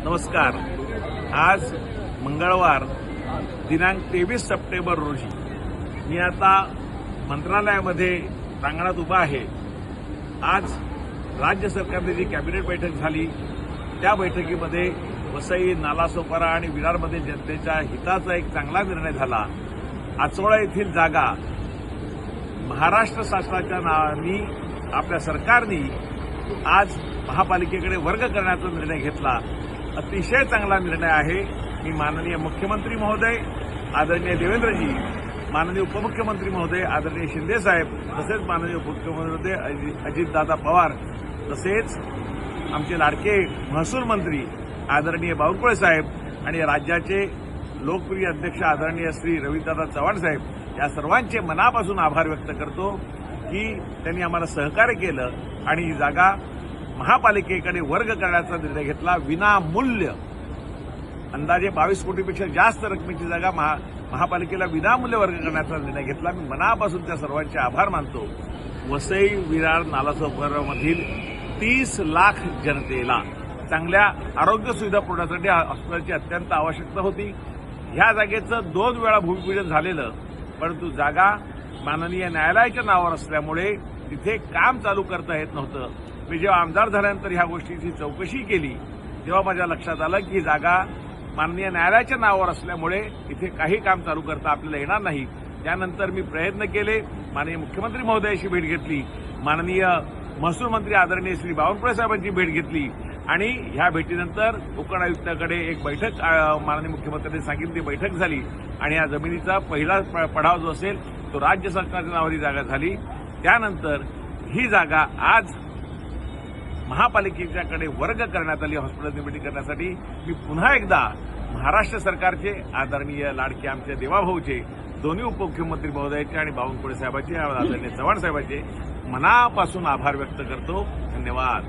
नमस्कार. आज मंगळवार दिनांक 23 सप्टेंबर रोजी मी आता मंत्रालयामध्ये प्रांगणात उभा आहे. आज राज्य सरकारने जी कॅबिनेट बैठक झाली त्या बैठकीमध्ये वसई, नालासोपारा आणि विरारमध्ये जनतेच्या हिताचा एक चांगला निर्णय झाला. आचोळा येथील जागा महाराष्ट्र शासनाच्या नावाने आपल्या सरकारने आज महापालिकेकडे वर्ग करण्याचा निर्णय घेतला. अतिशय चांगला निर्णय आहे. मी माननीय मुख्यमंत्री महोदय आदरणीय देवेंद्रजी, माननीय उपमुख्यमंत्री महोदय आदरणीय शिंदे साहेब, तसेच माननीय उपमुख्यमंत्री अजितदादा पवार, तसेच आमचे लाडके महसूल मंत्री आदरणीय बावनकुळे साहेब आणि राज्याचे लोकप्रिय अध्यक्ष आदरणीय श्री रविदादा चव्हाण साहेब या सर्वांचे मनापासून आभार व्यक्त करतो की त्यांनी आम्हाला सहकार्य केलं आणि ही जागा महापालिकेकडे वर्ग करण्याचा निर्णय घेतला. विनामूल्य अंदाजे 22 कोटीपेक्षा जास्त रकमेची जागा महापालिकेला विनामूल्य वर्ग करण्याचा निर्णय घेतला. मी मनापासून त्या सर्वांचे आभार मानतो. वसई, विरार, नालासोपारामधील 30 लाख जनतेला चांगल्या आरोग्य सुविधा पुरवण्यासाठी हॉस्पिटलची अत्यंत आवश्यकता होती. ह्या जागेचं 2 वेळा भूमिपूजन झालेलं, परंतु जागा माननीय न्यायालयाच्या नावावर असल्यामुळे तिथे काम चालू करता येत नव्हतं. मी जेव्हा आमदार झाल्यानंतर ह्या गोष्टीची चौकशी केली तेव्हा माझ्या लक्षात आलं की ही जागा माननीय न्यायालयाच्या नावावर असल्यामुळे इथे काही काम चालू करता आपल्याला येणार नाही. त्यानंतर मी प्रयत्न केले. माननीय मुख्यमंत्री महोदयाशी भेट घेतली, माननीय महसूल मंत्री आदरणीय श्री बावनकुळे साहेबांची भेट घेतली आणि ह्या भेटीनंतर कोकण आयुक्ताकडे एक बैठक माननीय मुख्यमंत्र्यांनी सांगितली, बैठक झाली आणि या जमिनीचा पहिला पडाव जो असेल तो राज्य सरकारच्या नावावर ही जागा झाली. त्यानंतर ही जागा आज महापालिकेच्याकडे वर्ग करण्यात आली हॉस्पिटल निर्मिती करण्यासाठी. मी पुन्हा एकदा महाराष्ट्र सरकारचे आदरणीय लाडके आमचे देवाभाऊचे, दोन्ही उपमुख्यमंत्री महोदयाचे आणि बावनकुळे साहेबांचे, आदरणीय चव्हाण साहेबांचे मनापासून आभार व्यक्त करतो. धन्यवाद.